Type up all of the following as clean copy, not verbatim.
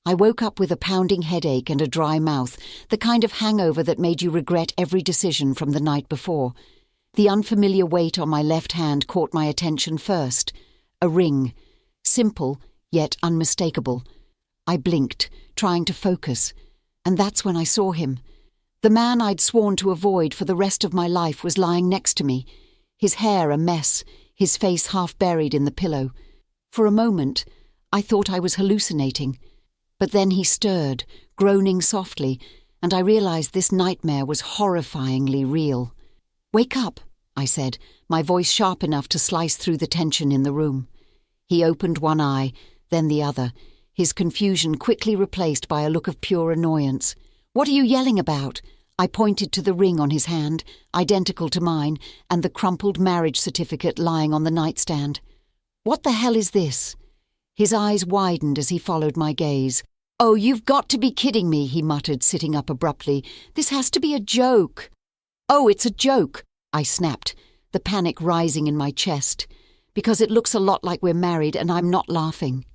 I woke up with a pounding headache and a dry mouth, the kind of hangover that made you regret every decision from the night before. The unfamiliar weight on my left hand caught my attention first. A ring. Simple, yet unmistakable. I blinked, trying to focus, and that's when I saw him. The man I'd sworn to avoid for the rest of my life was lying next to me, his hair a mess, his face half buried in the pillow. For a moment, I thought I was hallucinating. But then he stirred, groaning softly, and I realized this nightmare was horrifyingly real. "Wake up," I said, my voice sharp enough to slice through the tension in the room. He opened one eye, then the other, his confusion quickly replaced by a look of pure annoyance. "What are you yelling about?" I pointed to the ring on his hand, identical to mine, and the crumpled marriage certificate lying on the nightstand. "What the hell is this?" His eyes widened as he followed my gaze. "Oh, you've got to be kidding me," he muttered, sitting up abruptly. "This has to be a joke." "Oh, it's a joke," I snapped, the panic rising in my chest. "Because it looks a lot like we're married and I'm not laughing."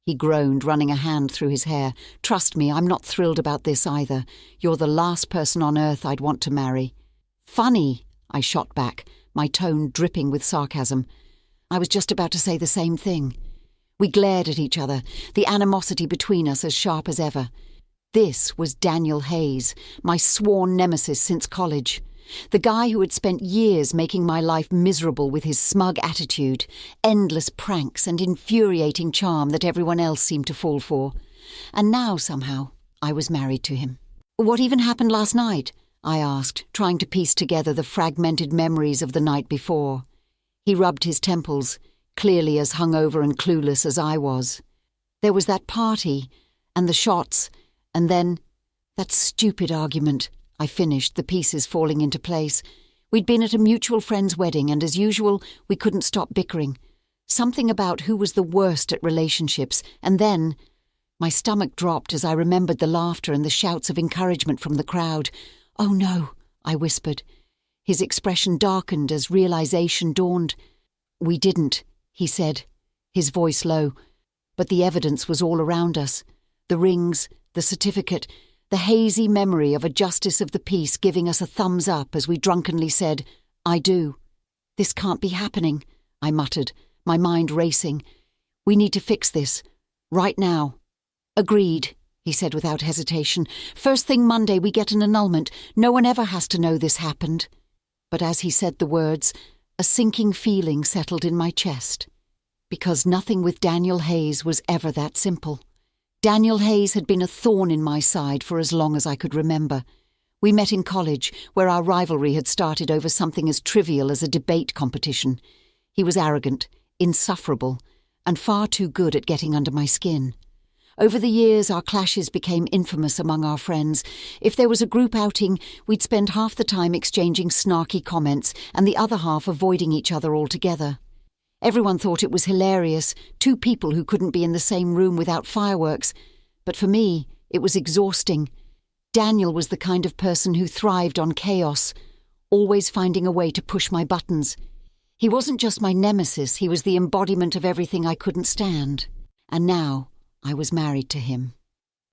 He groaned, running a hand through his hair. "Trust me, I'm not thrilled about this either. You're the last person on earth I'd want to marry." "Funny," I shot back, my tone dripping with sarcasm. I was just about to say the same thing. We glared at each other, the animosity between us as sharp as ever. This was Daniel Hayes, my sworn nemesis since college. The guy who had spent years making my life miserable with his smug attitude, endless pranks and infuriating charm that everyone else seemed to fall for. And now, somehow, I was married to him. "What even happened last night?" I asked, trying to piece together the fragmented memories of the night before. He rubbed his temples, clearly as hungover and clueless as I was. "There was that party, and the shots, and then that stupid argument," I finished, the pieces falling into place. We'd been at a mutual friend's wedding, and as usual, we couldn't stop bickering. Something about who was the worst at relationships, and then my stomach dropped as I remembered the laughter and the shouts of encouragement from the crowd. "Oh no," I whispered. His expression darkened as realization dawned. "We didn't," he said, his voice low. But the evidence was all around us. The rings, the certificate, the hazy memory of a justice of the peace giving us a thumbs up as we drunkenly said, "I do." "This can't be happening," I muttered, my mind racing. "We need to fix this. Right now." "Agreed," he said without hesitation. "First thing Monday we get an annulment. No one ever has to know this happened." But as he said the words, a sinking feeling settled in my chest. Because nothing with Daniel Hayes was ever that simple. Daniel Hayes had been a thorn in my side for as long as I could remember. We met in college, where our rivalry had started over something as trivial as a debate competition. He was arrogant, insufferable, and far too good at getting under my skin. Over the years, our clashes became infamous among our friends. If there was a group outing, we'd spend half the time exchanging snarky comments and the other half avoiding each other altogether. Everyone thought it was hilarious, two people who couldn't be in the same room without fireworks. But for me, it was exhausting. Daniel was the kind of person who thrived on chaos, always finding a way to push my buttons. He wasn't just my nemesis, he was the embodiment of everything I couldn't stand. And now I was married to him.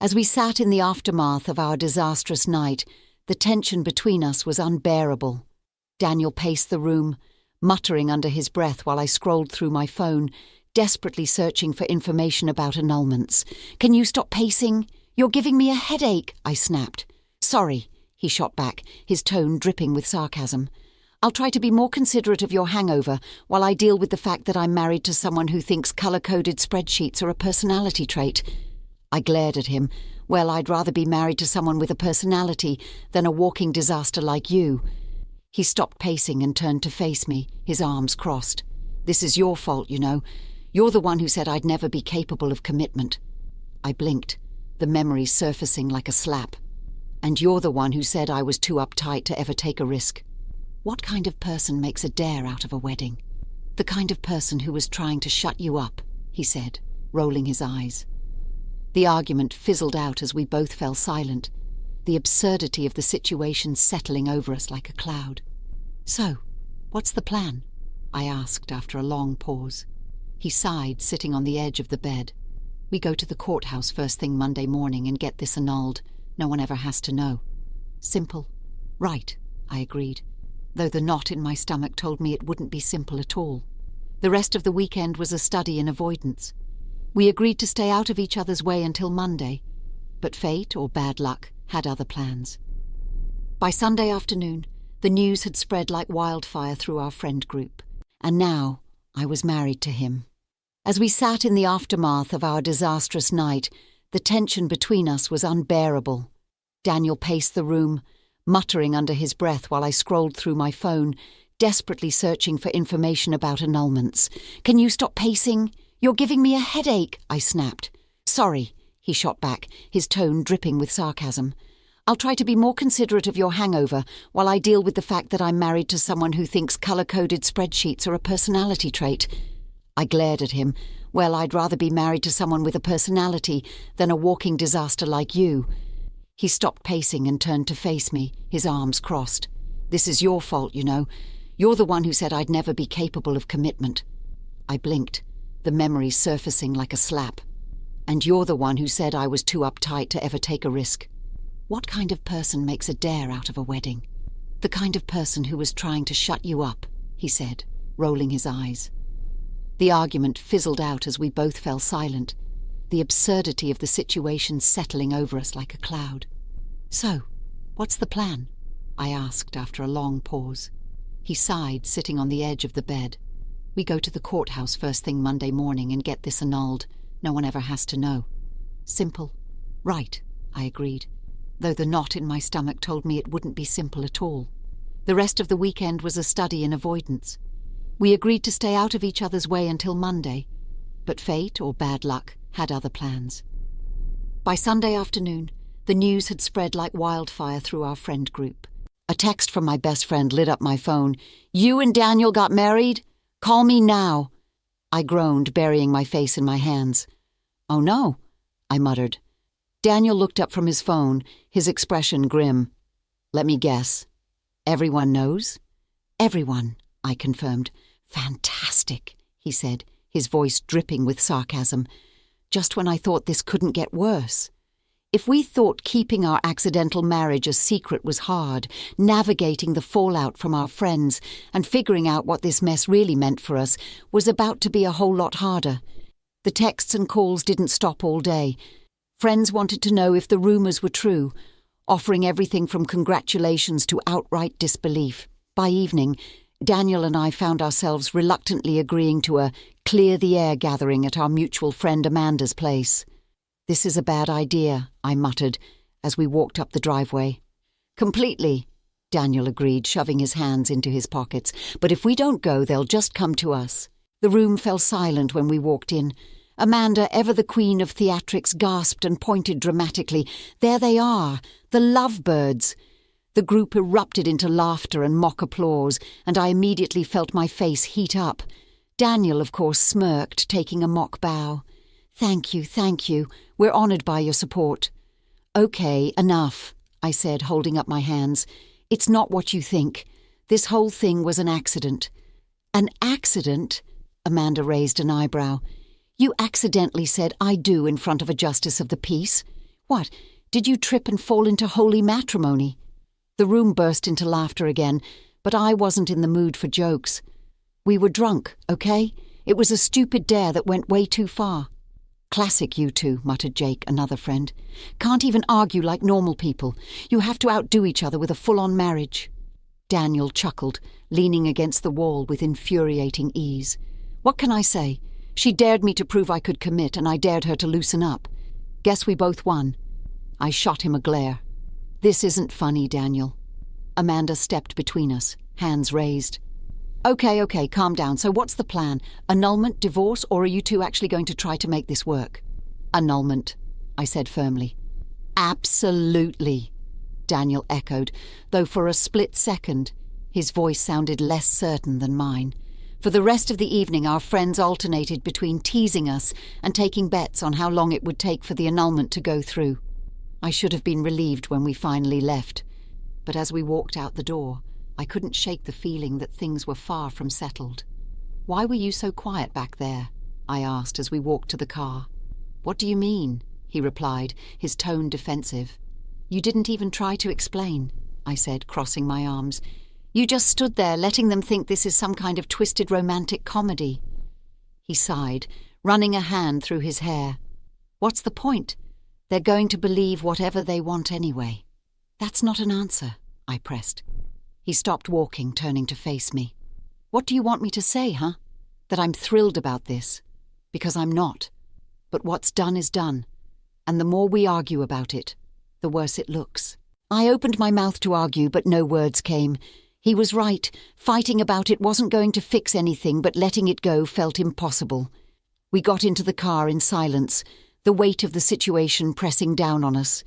As we sat in the aftermath of our disastrous night, the tension between us was unbearable. Daniel paced the room, muttering under his breath while I scrolled through my phone, desperately searching for information about annulments. "Can you stop pacing? You're giving me a headache," I snapped. "Sorry," he shot back, his tone dripping with sarcasm. "I'll try to be more considerate of your hangover while I deal with the fact that I'm married to someone who thinks colour-coded spreadsheets are a personality trait." I glared at him. "Well, I'd rather be married to someone with a personality than a walking disaster like you." He stopped pacing and turned to face me, his arms crossed. "This is your fault, you know. You're the one who said I'd never be capable of commitment." I blinked, the memory surfacing like a slap. "And you're the one who said I was too uptight to ever take a risk. What kind of person makes a dare out of a wedding?" "The kind of person who was trying to shut you up," he said, rolling his eyes. The argument fizzled out as we both fell silent, the absurdity of the situation settling over us like a cloud. "So, what's the plan?" I asked after a long pause. He sighed, sitting on the edge of the bed. We go to the courthouse first thing Monday morning and get this annulled. No one ever has to know. Simple. Right, I agreed, though the knot in my stomach told me it wouldn't be simple at all. The rest of the weekend was a study in avoidance. We agreed to stay out of each other's way until Monday, but fate, or bad luck, had other plans. By Sunday afternoon, the news had spread like wildfire through our friend group, and now I was married to him. As we sat in the aftermath of our disastrous night, the tension between us was unbearable. Daniel paced the room, muttering under his breath while I scrolled through my phone, desperately searching for information about annulments. "Can you stop pacing? You're giving me a headache," I snapped. "Sorry," he shot back, his tone dripping with sarcasm. "I'll try to be more considerate of your hangover while I deal with the fact that I'm married to someone who thinks colour-coded spreadsheets are a personality trait." I glared at him. "Well, I'd rather be married to someone with a personality than a walking disaster like you." He stopped pacing and turned to face me, his arms crossed. "This is your fault, you know. You're the one who said I'd never be capable of commitment." I blinked, the memory surfacing like a slap. "And you're the one who said I was too uptight to ever take a risk." What kind of person makes a dare out of a wedding? "The kind of person who was trying to shut you up," he said, rolling his eyes. The argument fizzled out as we both fell silent, the absurdity of the situation settling over us like a cloud. "So, what's the plan?" I asked after a long pause. He sighed, sitting on the edge of the bed. "We go to the courthouse first thing Monday morning and get this annulled. No one ever has to know." Simple. Right, I agreed, though the knot in my stomach told me it wouldn't be simple at all. The rest of the weekend was a study in avoidance. We agreed to stay out of each other's way until Monday, but fate, or bad luck, had other plans. By Sunday afternoon, the news had spread like wildfire through our friend group. A text from my best friend lit up my phone. "You and Daniel got married? Call me now." I groaned, burying my face in my hands. "Oh no," I muttered. Daniel looked up from his phone, his expression grim. "Let me guess. Everyone knows?" "Everyone," I confirmed. "Fantastic," he said, his voice dripping with sarcasm. "Just when I thought this couldn't get worse." If we thought keeping our accidental marriage a secret was hard, navigating the fallout from our friends and figuring out what this mess really meant for us was about to be a whole lot harder. The texts and calls didn't stop all day. Friends wanted to know if the rumours were true, offering everything from congratulations to outright disbelief. By evening, Daniel and I found ourselves reluctantly agreeing to a clear-the-air gathering at our mutual friend Amanda's place. "This is a bad idea," I muttered as we walked up the driveway. "Completely," Daniel agreed, shoving his hands into his pockets. "But if we don't go, they'll just come to us." The room fell silent when we walked in. Amanda, ever the queen of theatrics, gasped and pointed dramatically. "There they are, the lovebirds." The group erupted into laughter and mock applause, and I immediately felt my face heat up. Daniel, of course, smirked, taking a mock bow. Thank you. We're honoured by your support." "Okay, enough," I said, holding up my hands. "It's not what you think. This whole thing was an accident." "An accident?" Amanda raised an eyebrow. "You accidentally said 'I do' in front of a justice of the peace. What, did you trip and fall into holy matrimony?" The room burst into laughter again, but I wasn't in the mood for jokes. "We were drunk, okay? It was a stupid dare that went way too far." "Classic, you two," muttered Jake, another friend. "Can't even argue like normal people. You have to outdo each other with a full-on marriage." Daniel chuckled, leaning against the wall with infuriating ease. "What can I say? She dared me to prove I could commit, and I dared her to loosen up. Guess we both won." I shot him a glare. "This isn't funny, Daniel." Amanda stepped between us, hands raised. Okay, calm down. So what's the plan? Annulment, divorce, or are you two actually going to try to make this work?" "Annulment," I said firmly. "Absolutely," Daniel echoed, though for a split second, his voice sounded less certain than mine. For the rest of the evening, our friends alternated between teasing us and taking bets on how long it would take for the annulment to go through. I should have been relieved when we finally left, but as we walked out the door, I couldn't shake the feeling that things were far from settled. "Why were you so quiet back there?" I asked as we walked to the car. "What do you mean?" he replied, his tone defensive. "You didn't even try to explain," I said, crossing my arms. "You just stood there letting them think this is some kind of twisted romantic comedy." He sighed, running a hand through his hair. "What's the point? They're going to believe whatever they want anyway." "That's not an answer," I pressed. He stopped walking, turning to face me. "What do you want me to say, huh? That I'm thrilled about this? Because I'm not. But what's done is done, and the more we argue about it, the worse it looks." I opened my mouth to argue, but no words came. He was right. Fighting about it wasn't going to fix anything, but letting it go felt impossible. We got into the car in silence, the weight of the situation pressing down on us.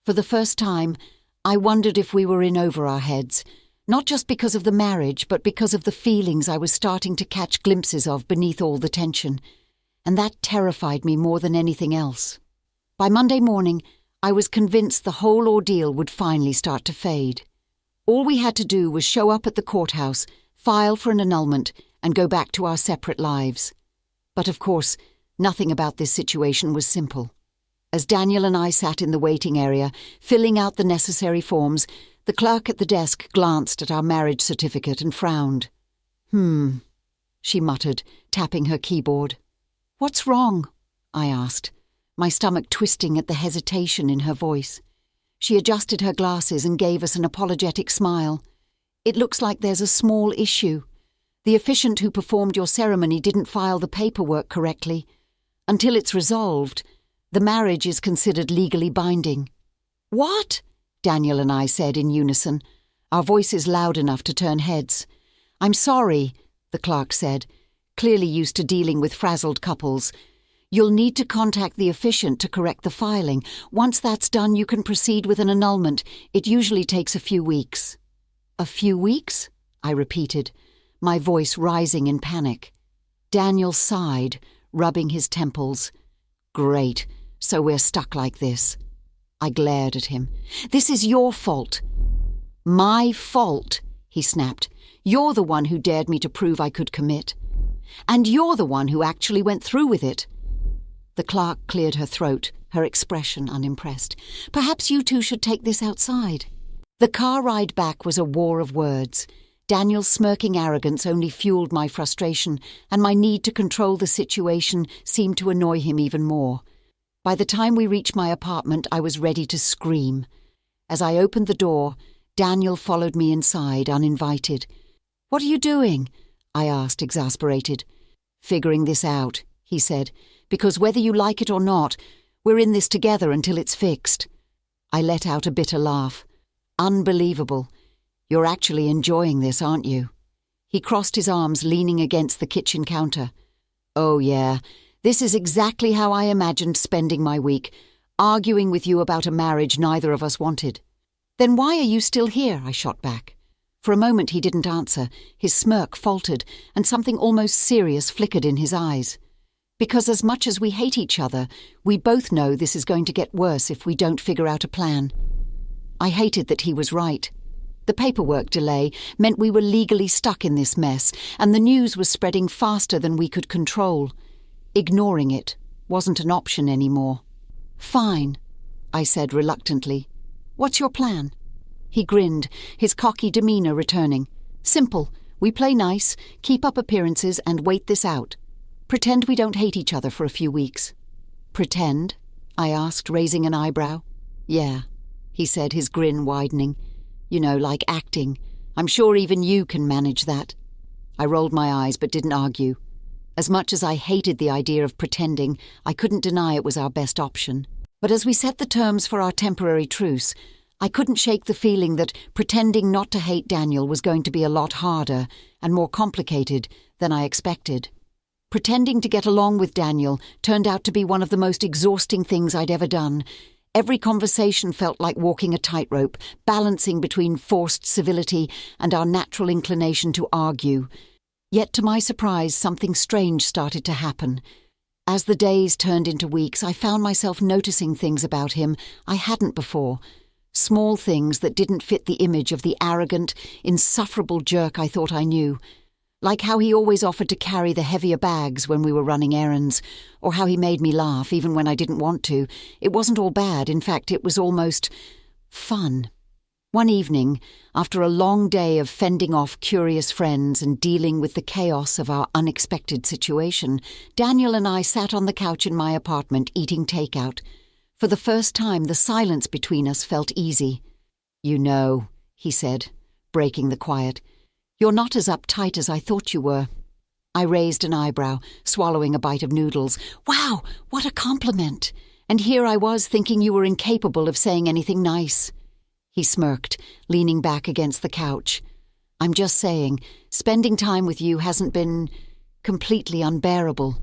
For the first time, I wondered if we were in over our heads, not just because of the marriage, but because of the feelings I was starting to catch glimpses of beneath all the tension. And that terrified me more than anything else. By Monday morning, I was convinced the whole ordeal would finally start to fade. All we had to do was show up at the courthouse, file for an annulment, and go back to our separate lives. But of course, nothing about this situation was simple. As Daniel and I sat in the waiting area, filling out the necessary forms, the clerk at the desk glanced at our marriage certificate and frowned. She muttered, tapping her keyboard. "What's wrong?" I asked, my stomach twisting at the hesitation in her voice. She adjusted her glasses and gave us an apologetic smile. "It looks like there's a small issue. The officiant who performed your ceremony didn't file the paperwork correctly. Until it's resolved, the marriage is considered legally binding." "What?" Daniel and I said in unison, our voices loud enough to turn heads. "I'm sorry," the clerk said, clearly used to dealing with frazzled couples. "You'll need to contact the officiant to correct the filing. Once that's done, you can proceed with an annulment. It usually takes a few weeks." "A few weeks?" I repeated, my voice rising in panic. Daniel sighed, rubbing his temples. "Great, so we're stuck like this." I glared at him. "This is your fault." "My fault?" he snapped. "You're the one who dared me to prove I could commit. And you're the one who actually went through with it." The clerk cleared her throat, her expression unimpressed. "Perhaps you two should take this outside." The car ride back was a war of words. Daniel's smirking arrogance only fueled my frustration, and my need to control the situation seemed to annoy him even more. By the time we reached my apartment, I was ready to scream. As I opened the door, Daniel followed me inside, uninvited. "What are you doing?" I asked, exasperated. "Figuring this out," he said, "because whether you like it or not, we're in this together until it's fixed." I let out a bitter laugh. "Unbelievable. You're actually enjoying this, aren't you?" He crossed his arms, leaning against the kitchen counter. "Oh yeah, this is exactly how I imagined spending my week, arguing with you about a marriage neither of us wanted." "Then why are you still here?" I shot back. For a moment he didn't answer. His smirk faltered, and something almost serious flickered in his eyes. "Because as much as we hate each other, we both know this is going to get worse if we don't figure out a plan." I hated that he was right. The paperwork delay meant we were legally stuck in this mess, and the news was spreading faster than we could control. Ignoring it wasn't an option anymore. "Fine," I said reluctantly. "What's your plan?" He grinned, his cocky demeanor returning. "Simple. We play nice, keep up appearances, and wait this out. Pretend we don't hate each other for a few weeks." "Pretend?" I asked, raising an eyebrow. "Yeah," he said, his grin widening. "You know, like acting. I'm sure even you can manage that." I rolled my eyes but didn't argue. As much as I hated the idea of pretending, I couldn't deny it was our best option. But as we set the terms for our temporary truce, I couldn't shake the feeling that pretending not to hate Daniel was going to be a lot harder and more complicated than I expected. Pretending to get along with Daniel turned out to be one of the most exhausting things I'd ever done. Every conversation felt like walking a tightrope, balancing between forced civility and our natural inclination to argue. Yet to my surprise, something strange started to happen. As the days turned into weeks, I found myself noticing things about him I hadn't before. Small things that didn't fit the image of the arrogant, insufferable jerk I thought I knew. Like how he always offered to carry the heavier bags when we were running errands, or how he made me laugh even when I didn't want to. It wasn't all bad. In fact, it was almost fun. One evening, after a long day of fending off curious friends and dealing with the chaos of our unexpected situation, Daniel and I sat on the couch in my apartment eating takeout. For the first time, the silence between us felt easy. "You know," he said, breaking the quiet, "you're not as uptight as I thought you were." I raised an eyebrow, swallowing a bite of noodles. "Wow, what a compliment! And here I was thinking you were incapable of saying anything nice." He smirked, leaning back against the couch. "I'm just saying, spending time with you hasn't been completely unbearable."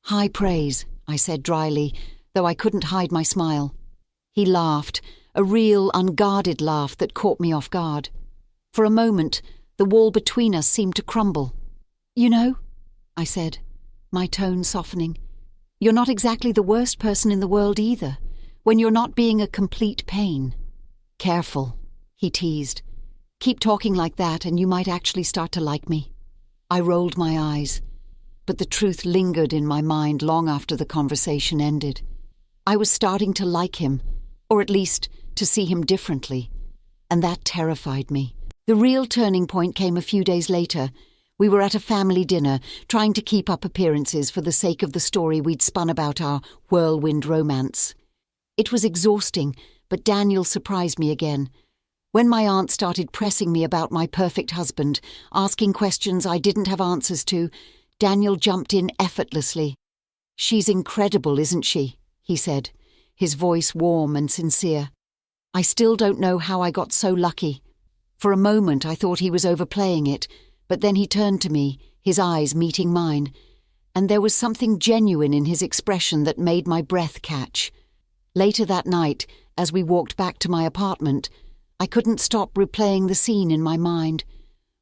"High praise," I said dryly, though I couldn't hide my smile. He laughed, a real, unguarded laugh that caught me off guard. For a moment, the wall between us seemed to crumble. "You know," I said, my tone softening, "you're not exactly the worst person in the world either, when you're not being a complete pain." "Careful," he teased. "Keep talking like that and you might actually start to like me." I rolled my eyes, but the truth lingered in my mind long after the conversation ended. I was starting to like him, or at least to see him differently, and that terrified me. The real turning point came a few days later. We were at a family dinner, trying to keep up appearances for the sake of the story we'd spun about our whirlwind romance. It was exhausting, but Daniel surprised me again. When my aunt started pressing me about my perfect husband, asking questions I didn't have answers to, Daniel jumped in effortlessly. "She's incredible, isn't she?" he said, his voice warm and sincere. "I still don't know how I got so lucky." For a moment I thought he was overplaying it, but then he turned to me, his eyes meeting mine, and there was something genuine in his expression that made my breath catch. Later that night, as we walked back to my apartment, I couldn't stop replaying the scene in my mind.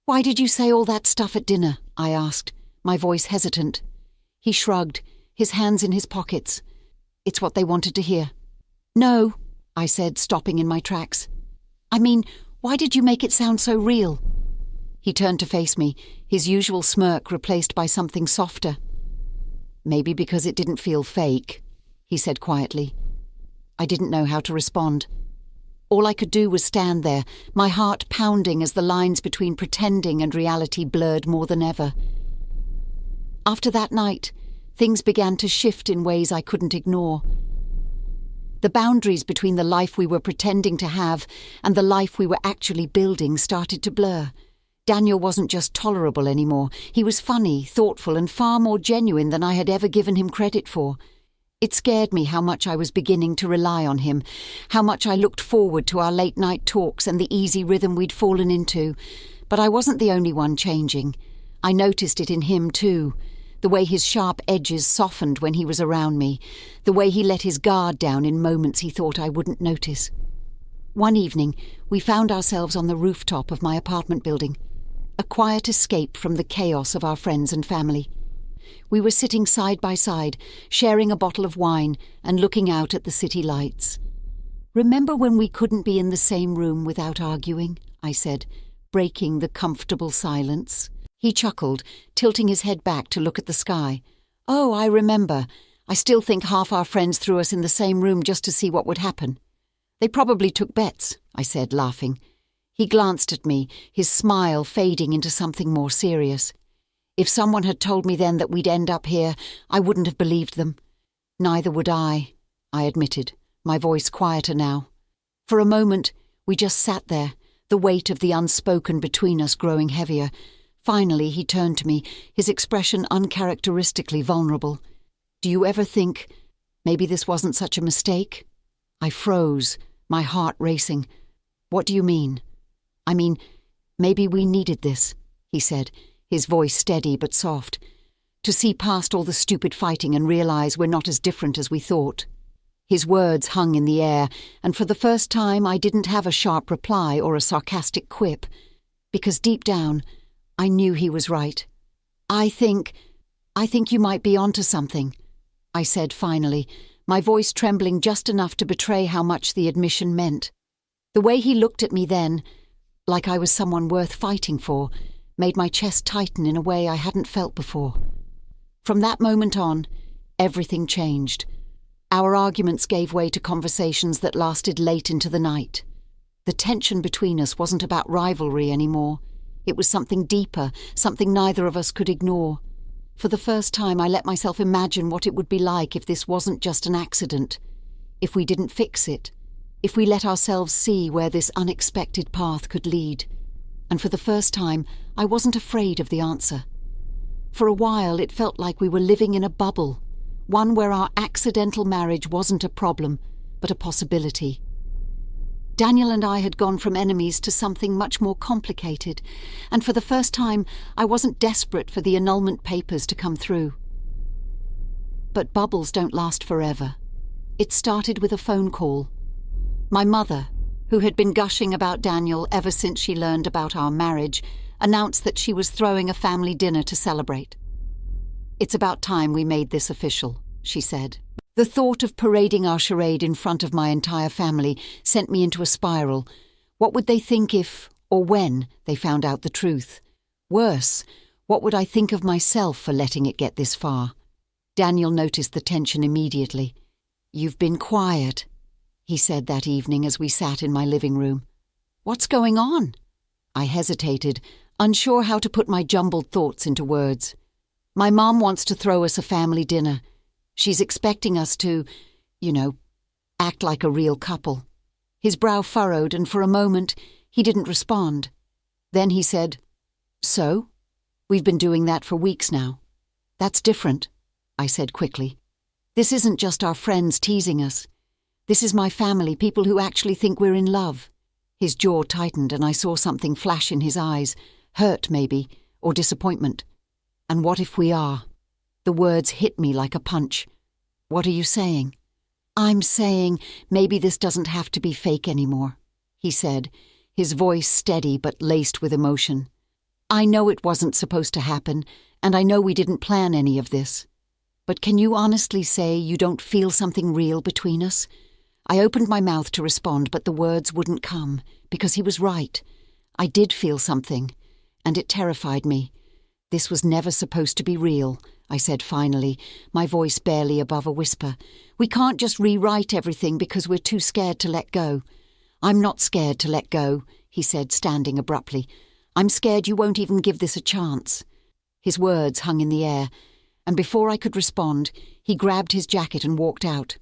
"Why did you say all that stuff at dinner?" I asked, my voice hesitant. He shrugged, his hands in his pockets. "It's what they wanted to hear." "No," I said, stopping in my tracks. "I mean, why did you make it sound so real?" He turned to face me, his usual smirk replaced by something softer. "Maybe because it didn't feel fake," he said quietly. I didn't know how to respond. All I could do was stand there, my heart pounding as the lines between pretending and reality blurred more than ever. After that night, things began to shift in ways I couldn't ignore. The boundaries between the life we were pretending to have and the life we were actually building started to blur. Daniel wasn't just tolerable anymore. He was funny, thoughtful, and far more genuine than I had ever given him credit for. It scared me how much I was beginning to rely on him, how much I looked forward to our late-night talks and the easy rhythm we'd fallen into. But I wasn't the only one changing. I noticed it in him too. The way his sharp edges softened when he was around me, the way he let his guard down in moments he thought I wouldn't notice. One evening, we found ourselves on the rooftop of my apartment building, a quiet escape from the chaos of our friends and family. We were sitting side by side, sharing a bottle of wine and looking out at the city lights. "Remember when we couldn't be in the same room without arguing?" I said, breaking the comfortable silence. He chuckled, tilting his head back to look at the sky. "Oh, I remember. I still think half our friends threw us in the same room just to see what would happen." "They probably took bets," I said, laughing. He glanced at me, his smile fading into something more serious. "If someone had told me then that we'd end up here, I wouldn't have believed them." "Neither would I admitted, my voice quieter now. For a moment, we just sat there, the weight of the unspoken between us growing heavier. Finally, he turned to me, his expression uncharacteristically vulnerable. "Do you ever think maybe this wasn't such a mistake?" I froze, my heart racing. "What do you mean?" "I mean, maybe we needed this," he said, his voice steady but soft. "To see past all the stupid fighting and realize we're not as different as we thought." His words hung in the air, and for the first time I didn't have a sharp reply or a sarcastic quip, because deep down, I knew he was right. I think you might be onto something," I said finally, my voice trembling just enough to betray how much the admission meant. The way he looked at me then, like I was someone worth fighting for, made my chest tighten in a way I hadn't felt before. From that moment on, everything changed. Our arguments gave way to conversations that lasted late into the night. The tension between us wasn't about rivalry anymore. It was something deeper, something neither of us could ignore. For the first time, I let myself imagine what it would be like if this wasn't just an accident, if we didn't fix it, if we let ourselves see where this unexpected path could lead. And for the first time, I wasn't afraid of the answer. For a while, it felt like we were living in a bubble, one where our accidental marriage wasn't a problem, but a possibility. Daniel and I had gone from enemies to something much more complicated, and for the first time, I wasn't desperate for the annulment papers to come through. But bubbles don't last forever. It started with a phone call. My mother, who had been gushing about Daniel ever since she learned about our marriage, announced that she was throwing a family dinner to celebrate. "It's about time we made this official," she said. The thought of parading our charade in front of my entire family sent me into a spiral. What would they think if, or when, they found out the truth? Worse, what would I think of myself for letting it get this far? Daniel noticed the tension immediately. "You've been quiet," he said that evening as we sat in my living room. "What's going on?" I hesitated, unsure how to put my jumbled thoughts into words. "My mom wants to throw us a family dinner. She's expecting us to, act like a real couple." His brow furrowed, and for a moment, he didn't respond. Then he said, "So? We've been doing that for weeks now." "That's different," I said quickly. "This isn't just our friends teasing us. This is my family, people who actually think we're in love." His jaw tightened, and I saw something flash in his eyes, hurt maybe, or disappointment. "And what if we are?" The words hit me like a punch. "What are you saying?" "I'm saying maybe this doesn't have to be fake anymore," he said, his voice steady but laced with emotion. "I know it wasn't supposed to happen, and I know we didn't plan any of this. But can you honestly say you don't feel something real between us?" I opened my mouth to respond, but the words wouldn't come, because he was right. I did feel something, and it terrified me. "This was never supposed to be real," I said finally, my voice barely above a whisper. "We can't just rewrite everything because we're too scared to let go." "I'm not scared to let go," he said, standing abruptly. "I'm scared you won't even give this a chance." His words hung in the air, and before I could respond, he grabbed his jacket and walked out.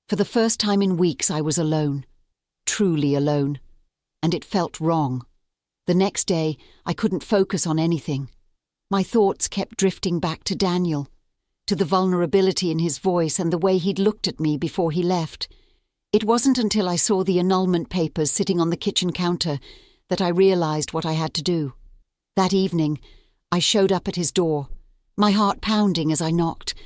For the first time in weeks, I was alone. Truly alone. And it felt wrong. The next day, I couldn't focus on anything. My thoughts kept drifting back to Daniel, to the vulnerability in his voice and the way he'd looked at me before he left. It wasn't until I saw the annulment papers sitting on the kitchen counter that I realized what I had to do. That evening, I showed up at his door, my heart pounding as I knocked.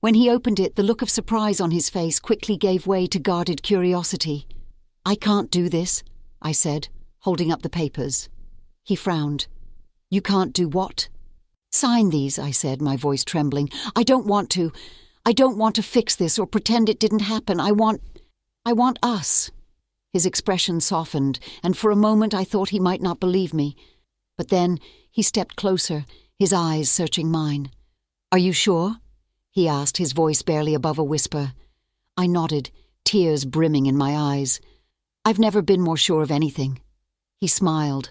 When he opened it, the look of surprise on his face quickly gave way to guarded curiosity. "I can't do this," I said, holding up the papers. He frowned. "You can't do what?" "Sign these," I said, my voice trembling. I don't want to fix this or pretend it didn't happen. I want us." His expression softened, and for a moment I thought he might not believe me. But then he stepped closer, his eyes searching mine. "Are you sure?" he asked, his voice barely above a whisper. I nodded, tears brimming in my eyes. "I've never been more sure of anything." He smiled,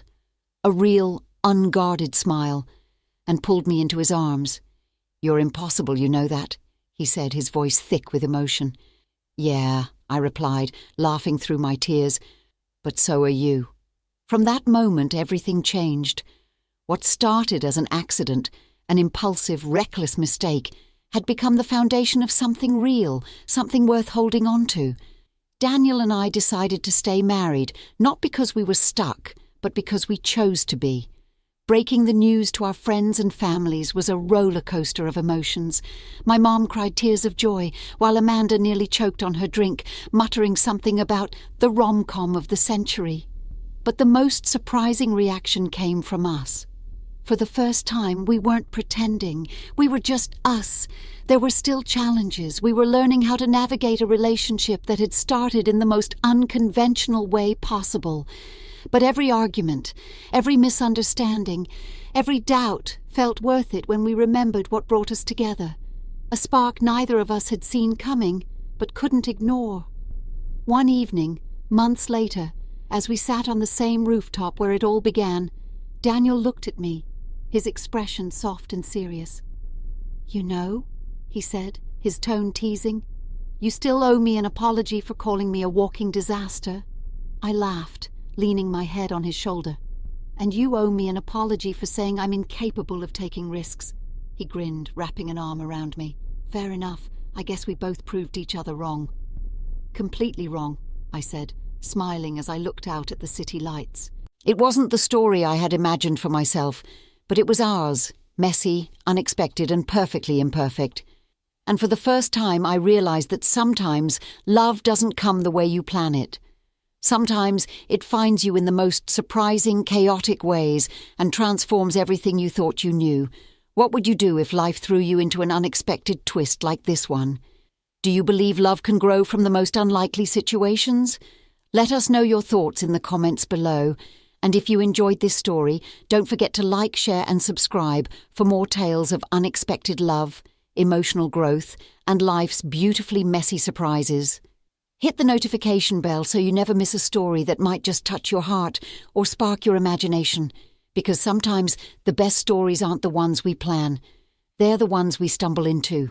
a real, unguarded smile, and pulled me into his arms. "You're impossible, you know that," he said, his voice thick with emotion. "Yeah," I replied, laughing through my tears, "but so are you." From that moment, everything changed. What started as an accident, an impulsive, reckless mistake, had become the foundation of something real, something worth holding on to. Daniel and I decided to stay married, not because we were stuck, but because we chose to be. Breaking the news to our friends and families was a roller coaster of emotions. My mom cried tears of joy, while Amanda nearly choked on her drink, muttering something about the rom-com of the century. But the most surprising reaction came from us. For the first time, we weren't pretending. We were just us. There were still challenges. We were learning how to navigate a relationship that had started in the most unconventional way possible. But every argument, every misunderstanding, Every doubt felt worth it when we remembered what brought us together. A spark neither of us had seen coming, but couldn't ignore. One evening, months later, as we sat on the same rooftop where it all began, Daniel looked at me, his expression soft and serious. "You know," he said, his tone teasing, "you still owe me an apology for calling me a walking disaster." I laughed, leaning my head on his shoulder. "And you owe me an apology for saying I'm incapable of taking risks." He grinned, wrapping an arm around me. "Fair enough. I guess we both proved each other wrong." "Completely wrong," I said, smiling as I looked out at the city lights. It wasn't the story I had imagined for myself, but it was ours, messy, unexpected, and perfectly imperfect. And for the first time I realized that sometimes love doesn't come the way you plan it. Sometimes it finds you in the most surprising, chaotic ways and transforms everything you thought you knew. What would you do if life threw you into an unexpected twist like this one? Do you believe love can grow from the most unlikely situations? Let us know your thoughts in the comments below. And if you enjoyed this story, don't forget to like, share and subscribe for more tales of unexpected love, emotional growth, and life's beautifully messy surprises. Hit the notification bell so you never miss a story that might just touch your heart or spark your imagination, because sometimes the best stories aren't the ones we plan. They're the ones we stumble into.